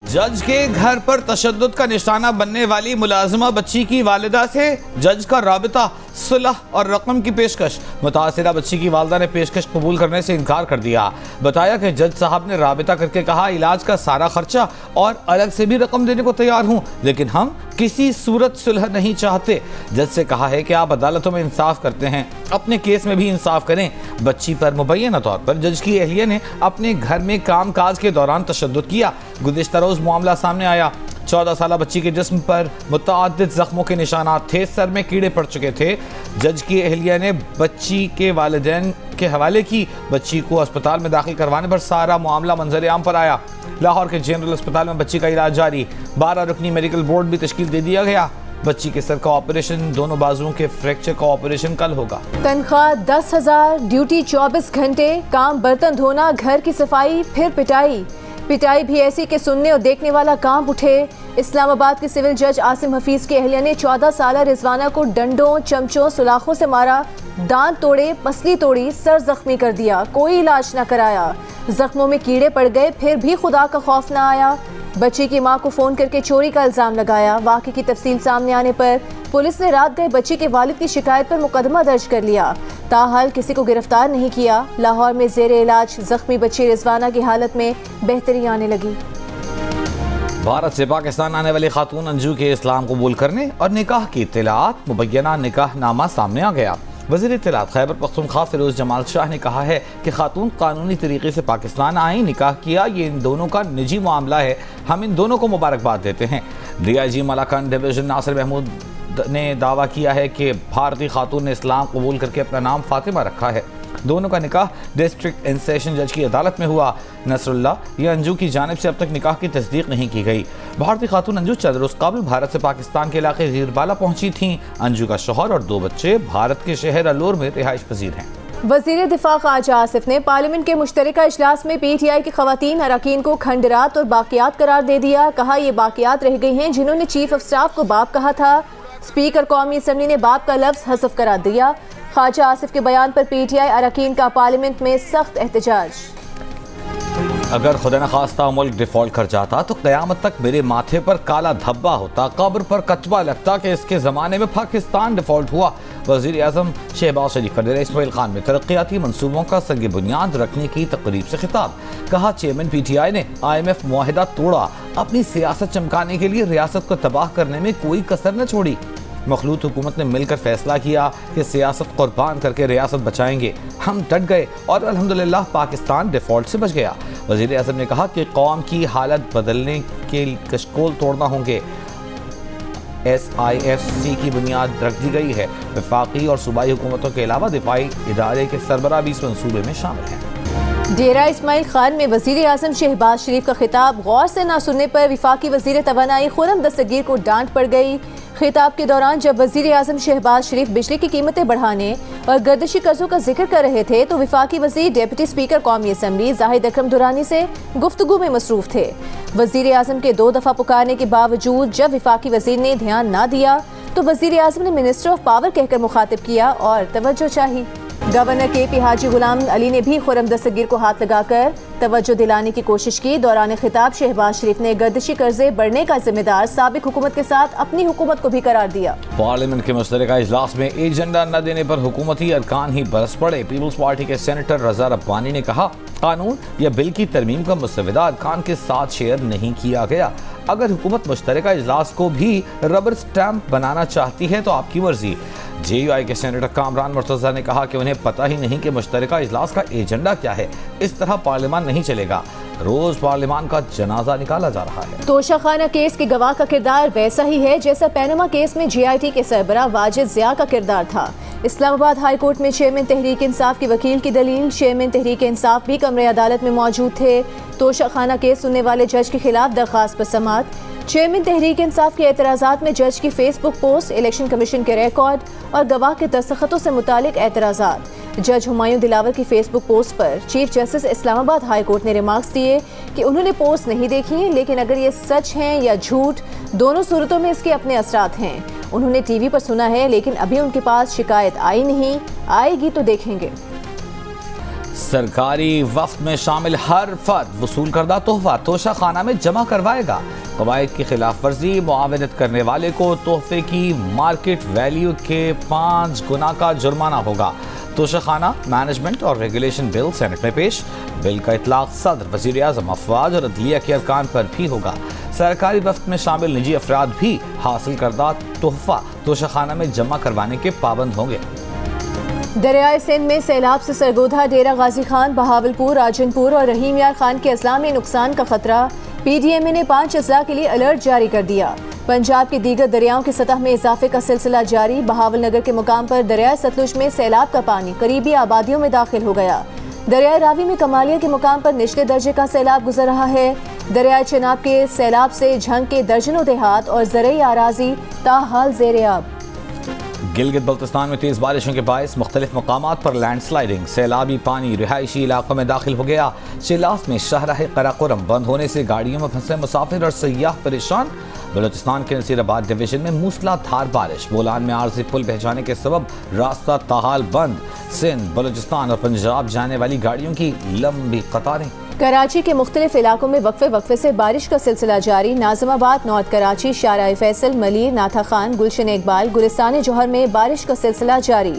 जज के घर पर तशद्दुद का निशाना बनने वाली मुलाजिमा बच्ची की वालिदा से जज का राबिता, सुलह और रकम की पेशकश। मुतासिरा बच्ची की वालिदा ने पेशकश कबूल करने से इनकार कर दिया। बताया कि जज साहब ने राबिता करके कहा, इलाज का सारा खर्चा और अलग से भी रकम देने को तैयार हूँ, लेकिन हम किसी सूरत सुलह नहीं चाहते। जज से कहा है कि आप अदालतों में इंसाफ करते हैं, अपने केस में भी इंसाफ करें। बच्ची पर मुबैना तौर पर जज की अहलिया ने अपने घर में काम काज के दौरान तशद्दुद किया। गुज़िश्ता रोज मामला सामने आया। 14 साला बच्ची के जिस्म पर मुतअद्दिद जख्मों के निशानात थे, सर में कीड़े पड़ चुके थे। जज की अहलिया ने बच्ची के वालिदैन के हवाले की। बच्ची को अस्पताल में दाखिल करवाने पर सारा मामला मंजर आम पर आया। लाहौर के जनरल अस्पताल में बच्ची का इलाज जारी। 12 रुकनी मेडिकल बोर्ड भी तश्कील दे दिया गया। बच्ची के सर का ऑपरेशन, दोनों बाजुओं के फ्रैक्चर का ऑपरेशन कल होगा। तनख्वाह 10,000, ड्यूटी 24 घंटे, काम बर्तन धोना, घर की सफाई, फिर पिटाई भी ऐसी कि सुनने और देखने वाला कांप उठे। इस्लामाबाद के सिविल जज आसिम हफीज की अहलिया ने 14 साला रिजवाना को डंडों, चमचों, सुलाखों से मारा, दांत तोड़े, पसली तोड़ी, सर जख्मी कर दिया, कोई इलाज न कराया। जख्मों में कीड़े पड़ गए, फिर भी खुदा का खौफ न आया। बच्ची की मां को फोन करके चोरी का इल्जाम लगाया। वाक़े की तफसील सामने आने पर पुलिस ने रात गए बच्ची के वालिद की शिकायत पर मुकदमा दर्ज कर लिया। ताहाल किसी को गिरफ्तार नहीं किया। लाहौर में ज़ेरे इलाज जख्मी बच्ची रिजवाना की हालत में बेहतरी आने लगी। भारत से पाकिस्तान आने वाली खातून अंजू के इस्लाम कबूल करने और निकाह की इत्तलात, मुबैना निकाह नामा सामने आ गया। वज़ीर इत्तलात खैबर पख्तूनख्वा फिरोज जमाल शाह ने कहा है कि खातून कानूनी तरीके से पाकिस्तान आई, निकाह किया, ये इन दोनों का निजी मामला है। हम इन दोनों को मुबारकबाद देते हैं। DIG मलाकन डिवीजन नासिर महमूद ने दावा किया है कि भारतीय खातून ने इस्लाम कबूल करके अपना नाम फातिमा रखा है। दोनों का निकाह डिस्ट्रिक्ट एंड सेशन जज की अदालत में हुआ। नसरुल्लाह या अंजू की जानिब से अब तक निकाह की तस्दीक नहीं की गई। भारतीय खातून अंजू चंद रोज कबल भारत से पाकिस्तान के इलाके गीरबाला पहुंची थीं। अंजू का शौहर और 2 बच्चे भारत के शहर अलूर में रिहाइश पजीर हैं। वज़ीर दिफा ख्वाजा आसिफ ने पार्लियामेंट के मुश्तरका इजलास में PTI की खवातीन अरकान को खंडरात और बाकियात करार दे दिया। कहा, ये बाकियात रह गई हैं जिन्होंने चीफ ऑफ स्टाफ को बाप कहा था। स्पीकर कौमी असम्बली ने बाप का लफ्ज हज़फ करार दिया। ख्वाजा आसिफ के बयान पर PTI अरकान का पार्लियामेंट में सख्त एहतजाज। अगर खुदा न खास्ता मुल्क डिफॉल्ट कर जाता तो क़यामत तक मेरे माथे पर काला धब्बा होता, कब्र पर कतबा लगता कि इसके ज़माने में पाकिस्तान डिफॉल्ट हुआ। वज़ीर आज़म शहबाज शरीफ का डेरा इस्माइल खान में तरक्याती मनसूबों का संग बुनियाद रखने की तकरीब से खिताब। कहा, चेयरमैन PTI ने IMF मुआहिदा तोड़ा, अपनी सियासत चमकाने के लिए रियासत को तबाह करने में कोई कसर न छोड़ी। मखलूत हुकूमत ने मिलकर फैसला किया कि सियासत कुर्बान करके रियासत बचाएंगे। हम डट गए और अल्हम्दुलिल्लाह पाकिस्तान डिफॉल्ट से बच गया। वज़ीर आज़म ने कहा कि कौम की हालत बदलने के कशकोल तोड़ना होंगे। SIFC की बुनियाद रख दी गई है। वफाकी और सूबाई हुकूमतों के अलावा दिफाई इदारे के सरबराह भी इस मंसूबे में शामिल हैं। डेरा इस्माइल खान में वज़ीर आज़म शहबाज शरीफ का खिताब गौर से न सुनने पर वफाकी वज़ीर तवानाई खुर्रम दस्तगीर को डांट पड़ गई। खिताब के दौरान जब वज़ीर आज़म शहबाज शरीफ बिजली की कीमतें बढ़ाने और गर्दिशी कर्जों का जिक्र कर रहे थे तो वफाकी वज़ीर डेप्यूटी स्पीकर कौमी असम्बली जाहिद अकरम दुरानी से गुफ्तगू में मसरूफ थे। वज़ीर आज़म के 2 दफ़ा पुकारने के बावजूद जब वफाकी वज़ीर ने ध्यान ना दिया तो वज़ीर आज़म ने मिनिस्टर ऑफ पावर कहकर मुखातिब किया और तवज्जो चाही। गवर्नर KP हाजी गुलाम अली ने भी खुर्रम दस्तगीर को हाथ लगाकर तवज्जो दिलाने की कोशिश की। दौरान खिताब शहबाज शरीफ ने गर्दिशी कर्जे बढ़ने का जिम्मेदार साबिक हुकूमत के साथ अपनी हुकूमत को भी करार दिया। पार्लियामेंट के मुश्तरका इजलास में एजेंडा न देने पर हुकूमती अरकान ही बरस पड़े। पीपल्स पार्टी के सेनेटर रजा रब्बानी ने कहा, कानून या बिल की तरमीम का मुसविदा अरकान के साथ शेयर नहीं किया गया। अगर हुकूमत मुश्तरका इजलास को भी रबर स्टैंप बनाना चाहती है तो आपकी मर्जी। JUI के सेनेटर कामरान मुर्तज़ा ने कहा कि उन्हें पता ही नहीं कि मुश्तरका इजलास का एजेंडा क्या है। इस तरह पार्लियामान नहीं चलेगा। रोज पार्लियामान का जनाजा निकाला जा रहा है। तोशाखाना केस के गवाह का किरदार वैसा ही है जैसा पैनामा केस में JIT के सरबराह वाजिद ज़िया का किरदार था। इस्लामाबाद हाई कोर्ट में चेयरमैन तहरीक इंसाफ की वकील की दलील। चेयरमैन तहरीक इंसाफ भी कमरे अदालत में मौजूद थे। तोशाखाना केस सुनने वाले जज के खिलाफ दरख्वास्त पर समाअत। चेयरमैन तहरीक इंसाफ के एतराज़ात में जज की फेसबुक पोस्ट, इलेक्शन कमीशन के रिकॉर्ड और गवाह के दस्तखतों से मुतालिक एतराज़ात। जज हुमायूं दिलावर की फेसबुक पोस्ट पर chief justice Islamabad high court ने रिमार्क्स दिए कि उन्होंने पोस्ट नहीं देखी, लेकिन अगर ये सच हैं या झूठ, दोनों सूरतों में इसके अपने असरात हैं। उन्होंने TV पर सुना है, लेकिन अभी उनके पास शिकायत आई नहीं, आएगी तो देखेंगे। सरकारी वफ्द में शामिल हर फर्द वसूल करदा तोहफा तोशा खाना में जमा करवाएगा। कवायद की खिलाफ वर्जी मुआवनत करने वाले को तोहफे की मार्केट वैल्यू के 5 गुना का जुर्माना होगा। तोशा खाना मैनेजमेंट और रेगुलेशन बिल सेनेट में पेश। बिल का इतलाक सदर, वज़ीर आज़म, अफवाज और अदलिया के अरकान पर भी होगा। सरकारी वफ्द में शामिल निजी अफराद भी हासिल करदा तोहफा तोशा खाना में जमा करवाने के पाबंद होंगे। दरियाए सिंध में सैलाब से सरगोधा, डेरा गाजी खान, बहावलपुर, राजनपुर और रहीम यार खान के अजला में नुकसान का खतरा। PDMA ने 5 अजला के लिए अलर्ट जारी कर दिया। पंजाब के दीगर दरियाओं की सतह में इजाफे का सिलसिला जारी। बहावल नगर के मुकाम पर दरियाए सतलुज में सैलाब का पानी करीबी आबादियों में दाखिल हो गया। दरियाए रावी में कमालिया के मुकाम पर निचले दर्जे का सैलाब गुजर रहा है। दरियाए चनाब के सैलाब से झंग के दर्जनों देहात और ज़रई आराजी ताहाल ज़ेर-ए-आब। गिलगित बल्तिस्तान में तेज़ बारिशों के बायस मुख्तलिफ मकामात पर लैंड स्लाइडिंग, सैलाबी पानी रिहायशी इलाकों में दाखिल हो गया। शिलास में शाहराह कराकोरम बंद होने से गाड़ियों में फंसे मुसाफिर और सयाह परेशान। बलूचिस्तान के नसीराबाद डिवीजन में मूसलाधार बारिश, बोलान में आरजी पुल बह जाने के सबब रास्ता ताहाल बंद। सिंध, बलूचिस्तान और पंजाब जाने वाली गाड़ियों की लंबी कतारें। कराची के मुख्तलिफ इलाकों में वक्फे से बारिश का सिलसिला जारी। नाज़िमाबाद, नॉर्थ कराची, शाराए फैसल, मलीर, नाथा खान, गुलशन इकबाल, गुलिस्तान जौहर में बारिश का सिलसिला जारी।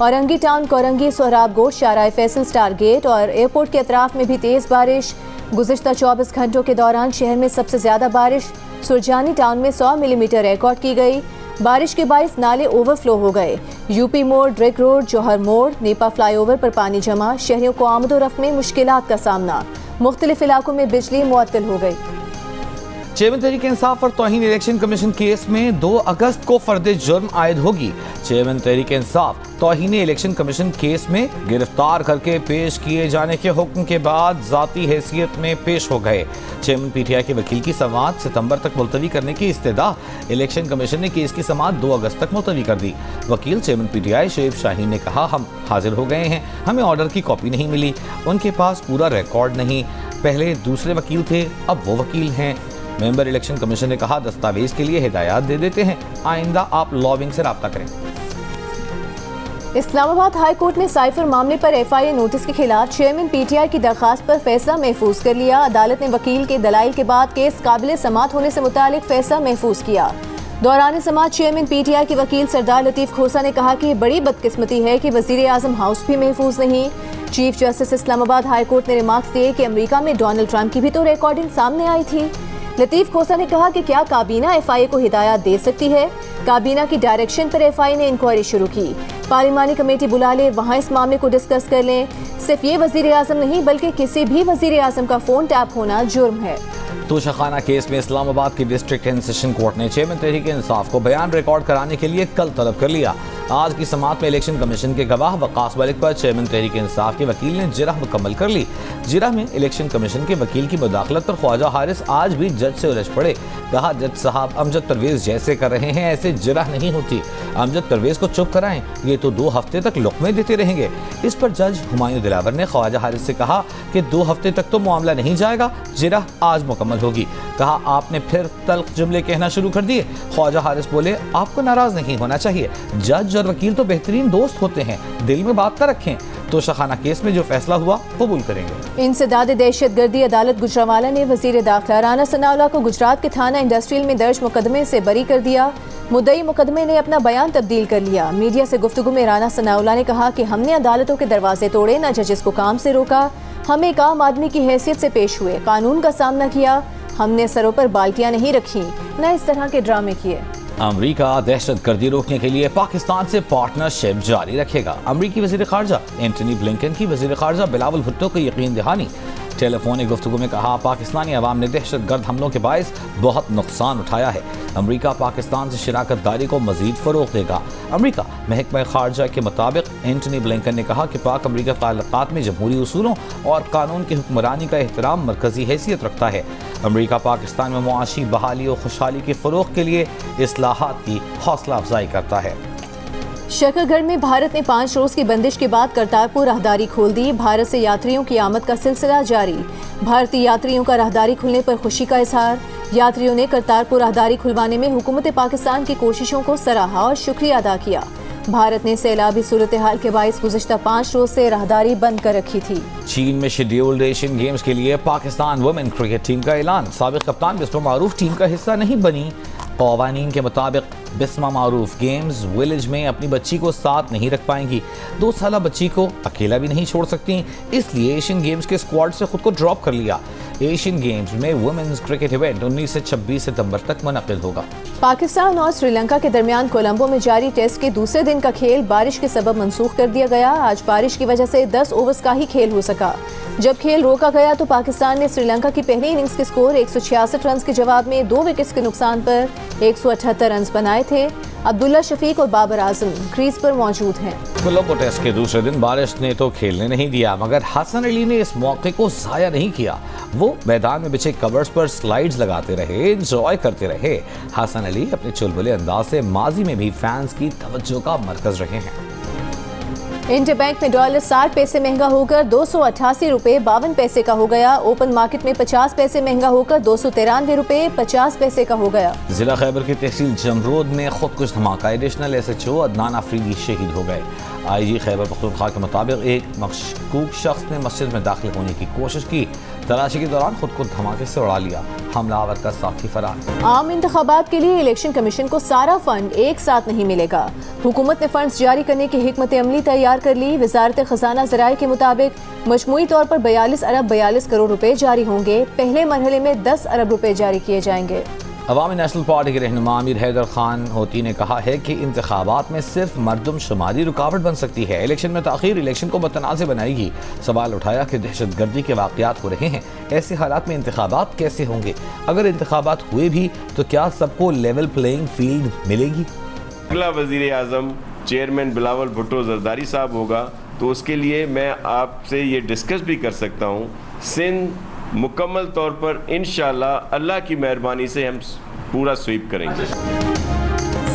औरंगी टाउन, कोरंगी, सोहराब गोट, शाराए फैसल, स्टार गेट और एयरपोर्ट के अतराफ में भी तेज़ बारिश। गुज़िश्ता 24 घंटों के दौरान शहर में सबसे ज़्यादा बारिश सुरजानी टाउन में 100 मिलीमीटर रिकॉर्ड की गई। बारिश के बाइस नाले ओवरफ्लो हो गए। यूपी मोड़, ड्रिक रोड, जौहर मोड़, नेपा फ्लाईओवर पर पानी जमा। शहरियों को आमदोरफ्त में मुश्किलात का सामना। मुख्तलिफ इलाकों में बिजली मुअत्तल हो गई। चेयरमैन तहरीक इंसाफ और तौहीन इलेक्शन कमीशन केस में 2 अगस्त को फर्द जुर्म आयद होगी। Chairman Tehreek Insaf तौहीन election commission case में गिरफ्तार करके पेश किए जाने के हुक्म के बाद जाती हैसियत में पेश हो गए। चेयरमैन PTI के वकील की समाअत सितंबर तक मुलतवी करने की इस्तदा इलेक्शन कमीशन ने केस की समाअत 2 अगस्त तक मुलतवी कर दी। वकील चेयरमैन PTI शुएब शाहीन ने कहा, हम हाजिर हो गए हैं, हमें ऑर्डर की कॉपी नहीं मिली, उनके पास पूरा रिकॉर्ड नहीं, पहले दूसरे वकील थे, अब वो वकील हैं। मेंबर इलेक्शन कमीशन ने कहा, दस्तावेज के लिए हिदायत दे देते हैं, आइंदा आप लॉबिंग से राब्ता करें। इस्लामाबाद हाई कोर्ट ने साइफर मामले पर FIA नोटिस के खिलाफ चेयरमैन PTI की दरखास्त पर फैसला महफूज कर लिया। अदालत ने वकील के दलाइल के बाद केस काबिल समाअत होने से मुतालिक फैसला महफूज किया। दौरान समाअत चेयरमैन PTI के वकील सरदार लतीफ़ खोसा ने कहा कि बड़ी बदकिस्मती है कि वज़ीर आज़म हाउस भी महफूज नहीं। Chief justice Islamabad high court ने रिमार्क्स दिए कि अमेरिका में डोनाल्ड ट्रंप की भी तो रिकॉर्डिंग सामने आई थी। लतीफ़ खोसा ने कहा कि क्या काबीना FIA को हिदायत दे सकती है। काबीना की डायरेक्शन पर FIA ने इंक्वायरी शुरू की। पार्लिमानी कमेटी बुला ले, वहाँ इस मामले को डिस्कस कर लें। सिर्फ ये वज़ीर आज़म नहीं बल्कि किसी भी वज़ीर आज़म का फ़ोन टैप होना जुर्म है। तोशाखाना केस में इस्लामाबाद की डिस्ट्रिक्ट एंड सेशन कोर्ट ने चेयरमैन तहरीक इंसाफ को बयान रिकॉर्ड कराने के लिए कल तलब कर लिया। आज की समाअत में इलेक्शन कमीशन के गवाह वकास मलिक पर चेयरमैन तहरीक इंसाफ के वकील ने जिरह मुकम्मल कर ली। जिरह में इलेक्शन कमीशन के वकील की मुदाखलत पर ख्वाजा हारिस आज भी जज से उलझ पड़े। कहा, जज साहब अमजद परवेज जैसे कर रहे हैं ऐसे जिरह नहीं होती, अमजद परवेज को चुप कराएं, ये तो 2 हफ्ते तक लुक़मे देते रहेंगे। इस पर जज हुमायूं दिलावर ने ख्वाजा हारिस से कहा कि 2 हफ्ते तक तो मामला नहीं जाएगा, जिरह आज मुकम्मल होगी। कहा, आपने फिर तल्ख जुमले कहना शुरू कर दिए। ख्वाजा हारिस बोले, आपको नाराज नहीं होना चाहिए, जज और वकील तो बेहतरीन दोस्त होते हैं, दिल में बात का रखें। तोशाखाना केस में जो फैसला हुआ कबूल करेंगे। इंसदाद दहशतगर्दी अदालत गुजरांवाला ने वजीर दाखिला राना सनाउल्लाह को गुजरात के थाना इंडस्ट्रियल में दर्ज मुकदमे से बरी कर दिया। मुद्दई मुकदमे ने अपना बयान तब्दील कर लिया। मीडिया से गुफ्तगू में राना सनाउल्लाह ने कहा कि हमने अदालतों के दरवाजे तोड़े, न जजेस को काम से रोका, हम एक आम आदमी की हैसियत से पेश हुए, कानून का सामना किया, हमने सरों पर बाल्टियां नहीं रखी, न इस तरह के ड्रामे किए। अमरीका दहशतगर्दी रोकने के लिए पाकिस्तान से पार्टनरशिप जारी रखेगा। अमरीकी वज़ीर ख़ारजा एंटनी ब्लिंकन की वज़ीर ख़ारजा बिलावल भुट्टो को यकीन दहानी। टेलीफोनिक गुफ्तगू में कहा, पाकिस्तानी अवाम ने दहशतगर्द हमलों के बायस बहुत नुकसान उठाया है। अमरीका पाकिस्तान से शराकत दारी को मजीद फ़रोग़ देगा। अमरीका महकमा ख़ारजा के मुताबिक एंटनी ब्लिंकन ने कहा कि पाक अमरीका ताल्लुकात में जमहूरी उसूलों और कानून की हुक्मरानी का एहतराम मरकज़ी हैसियत रखता है। अमरीका पाकिस्तान में मुआशी बहाली और खुशहाली के फ़रोग़ के लिए इस्लाहात की हौसला अफजाई करता है। शकरगढ़ में भारत ने 5 रोज की बंदिश के बाद करतारपुर राहदारी खोल दी। भारत से यात्रियों की आमद का सिलसिला जारी। भारतीय यात्रियों का राहदारी खुलने पर खुशी का इजहार। यात्रियों ने करतारपुर राहदारी खुलवाने में हुकूमत पाकिस्तान की कोशिशों को सराहा और शुक्रिया अदा किया। भारत ने सैलाबी सूरत-ए-हाल के बाइस गुज़िश्ता 5 रोज से राहदारी बंद कर रखी थी। चीन में शेड्यूल्ड एशियन गेम्स के लिए पाकिस्तान वुमेन क्रिकेट टीम का ऐलान। साबिक कप्तान बिस्मा मारूफ टीम का हिस्सा नहीं बनी। क़वानीन के मुताबिक बिस्मा मारूफ गेम्स विलेज में अपनी बच्ची को साथ नहीं रख पाएंगी। 2 साला बच्ची को अकेला भी नहीं छोड़ सकती, इसलिए एशियन गेम्स के स्क्वाड से खुद को ड्रॉप कर लिया। एशियन गेम्स में वुमेन्स क्रिकेट इवेंट 19 से 26 सितंबर तक मुनक़िद होगा। पाकिस्तान और श्रीलंका के दरमियान कोलंबो में जारी टेस्ट के दूसरे दिन का खेल बारिश के सबब मंसूख कर दिया गया। आज बारिश की वजह से 10 ओवर्स का ही खेल हो सका। जब खेल रोका गया तो पाकिस्तान ने श्रीलंका की पहली इनिंग्स के स्कोर 166 रन के जवाब में 2 विकेट्स के नुकसान पर 178 रन बनाए थे। अब्दुल्ला शफीक और बाबर आजम क्रीज पर मौजूद हैं। कोलंबो टेस्ट के दूसरे दिन बारिश ने तो खेलने नहीं दिया, मगर हसन अली ने इस मौके को ज़ाया नहीं किया। वो मैदान में बिछे कवर्स पर स्लाइड्स लगाते रहे, एंजॉय करते रहे। हसन अली अपने चुलबुले अंदाज से माजी में भी फैंस की तवज्जो का मरकज रहे हैं। इंडिया बैंक में डॉलर 60 पैसे महंगा होकर 288 रुपये 52 पैसे का हो गया। ओपन मार्केट में 50 पैसे महंगा होकर 293 रुपये 50 पैसे का हो गया। जिला खैबर की तहसील जमरोद में खुदकुश धमाका। एडिशनल SHO अदनान अफरीदी शहीद हो गए। IG खैबर पख्तूनख्वा के मुताबिक एक मशकूक शख्स ने मस्जिद में दाखिल होने की कोशिश की। तलाशी के दौरान खुद को धमाके से उड़ा लिया। हमलावर का साथी फरार। आम इंतखाबात के लिए इलेक्शन कमीशन को सारा फंड एक साथ नहीं मिलेगा। हुकूमत ने फंड्स जारी करने की हिकमत अमली तैयार कर ली। वजारत खजाना ज़राए के मुताबिक मजमूई तौर पर 42 अरब 42 करोड़ रुपए जारी होंगे। पहले मरहले में 10 अरब रुपए जारी किए जाएंगे। अवामी नेशनल पार्टी के रहनुमा अमीर हैदर खान होती ने कहा है कि इंतखाबात में सिर्फ मर्दमशुमारी रुकावट बन सकती है। इलेक्शन में ताख़ीर इलेक्शन को मुतनाज़ बनाएगी। सवाल उठाया कि दहशतगर्दी के वाक़यात हो रहे हैं, ऐसे हालात में इंतखाबात कैसे होंगे? अगर इंतखाबात हुए भी तो क्या सबको लेवल प्लेइंग फील्ड मिलेगी? अगला वज़ीर आज़म चेयरमैन बिलावल भुट्टो जरदारी साहब होगा, तो उसके लिए मैं आपसे ये डिस्कस भी कर सकता हूँ। सिंध मुकम्मल तौर पर इंशाअल्लाह अल्लाह की मेहरबानी से हम पूरा स्वीप करेंगे।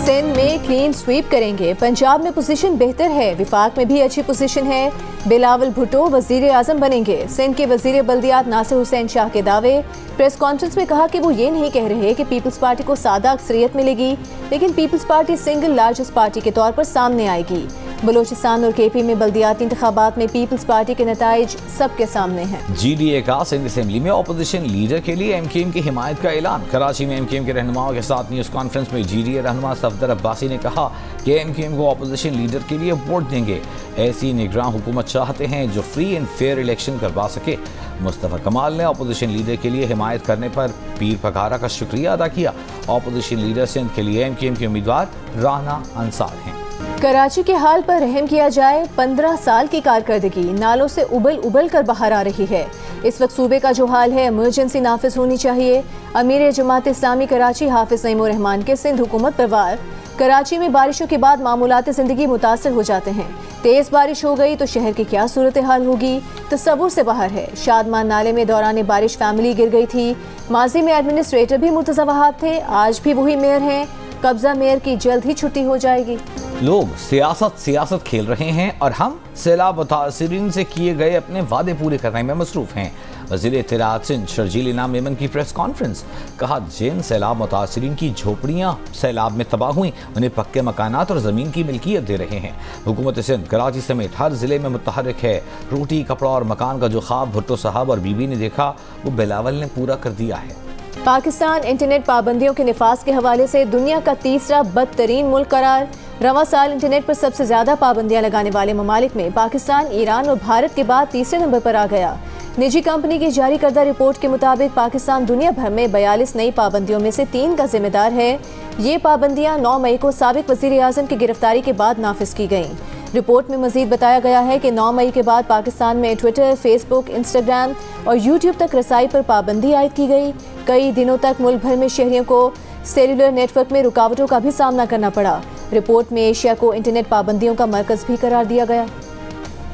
सिंध में क्लीन स्वीप करेंगे। पंजाब में पोजीशन बेहतर है, विफाक में भी अच्छी पोजीशन है। बिलावल भुट्टो वजीर आजम बनेंगे। सिंध के वजीर बल्दियात नासिर हुसैन शाह के दावे। प्रेस कॉन्फ्रेंस में कहा कि वो ये नहीं कह रहे कि पीपल्स पार्टी को सादा अक्सरियत मिलेगी, लेकिन Peoples Party single largest party के तौर पर सामने आएगी। बलोचिस्तान और KP में बल्दियाती इंतखाबात में पीपल्स पार्टी के नताइज सबके सामने हैं। GDA का सिंध असेंबली में अपोजिशन लीडर के लिए MKM की हिमायत का ऐलान। कराची में MKM के रहनुमाओं के साथ न्यूज़ कॉन्फ्रेंस में GDA रहनुमा सफदर अब्बासी ने कहा कि MKM को अपोजिशन लीडर के लिए वोट देंगे। ऐसी निगरान हुकूमत चाहते हैं जो फ्री एंड फेयर इलेक्शन करवा सके। मुस्तफ़ा कमाल ने अपोजिशन लीडर के लिए हिमायत करने पर पीर पकारा का शुक्रिया अदा किया। अपोजिशन लीडर सिंध के लिए MKM के उम्मीदवार राना अंसार हैं। कराची के हाल पर रहम किया जाए। 15 साल की कारकर्दगी नालों से उबल कर बाहर आ रही है। इस वक्त सूबे का जो हाल है, इमरजेंसी नाफिज होनी चाहिए। अमीर जमात इस्लामी कराची हाफिज नईमुर रहमान के सिंध हुकूमत पर वार। कराची में बारिशों के बाद मामूलात ज़िंदगी मुतासर हो जाते हैं। तेज़ बारिश हो गई तो शहर की क्या सूरत हाल होगी, तसव्वुर से बाहर है। शादमान नाले में दौरान बारिश फैमिली गिर गई थी। माजी में एडमिनिस्ट्रेटर भी मुर्तज़ा वहाब थे, आज भी वही मेयर हैं। कब्जा मेयर की जल्द ही छुट्टी हो जाएगी। लोग सियासत खेल रहे हैं और हम सैलाब मुतासिरीन से किए गए अपने वादे पूरे करने में मसरूफ हैं। वज़ीर इत्तलाआत सिंध शर्जील इनाम मेमन की प्रेस कॉन्फ्रेंस। कहा, जिन सैलाब मुतासिरीन की झोपड़ियाँ सैलाब में तबाह हुई उन्हें पक्के मकानात और ज़मीन की मिल्कियत दे रहे हैं। हुकूमत सिंध कराची समेत हर ज़िले में मुतहर्रिक है। रोटी कपड़ा और मकान का जो ख्वाब भुट्टो साहब और बीबी ने देखा वो बिलावल ने पूरा कर दिया है। पाकिस्तान इंटरनेट पाबंदियों के निफाज के हवाले से दुनिया का तीसरा बदतरीन मुल्क करार। रवां साल इंटरनेट पर सबसे ज्यादा पाबंदियां लगाने वाले ममालिक में पाकिस्तान, ईरान और भारत के बाद तीसरे नंबर पर आ गया। निजी कंपनी की जारी करदा रिपोर्ट के मुताबिक पाकिस्तान दुनिया भर में 42 नई पाबंदियों में से 3 का जिम्मेदार है। ये पाबंदियां 9 मई को साबिक वज़ीर आज़म की गिरफ्तारी के बाद नाफिज की गईं। रिपोर्ट में मजीद बताया गया है कि 9 मई के बाद पाकिस्तान में ट्विटर, फेसबुक, इंस्टाग्राम और यूट्यूब तक रसाई पर पाबंदी आयद की गई। कई दिनों तक मुल्क भर में शहरियों को सेलुलर नेटवर्क में रुकावटों का भी सामना करना पड़ा। रिपोर्ट में एशिया को इंटरनेट पाबंदियों का मरकज़ भी करार दिया गया।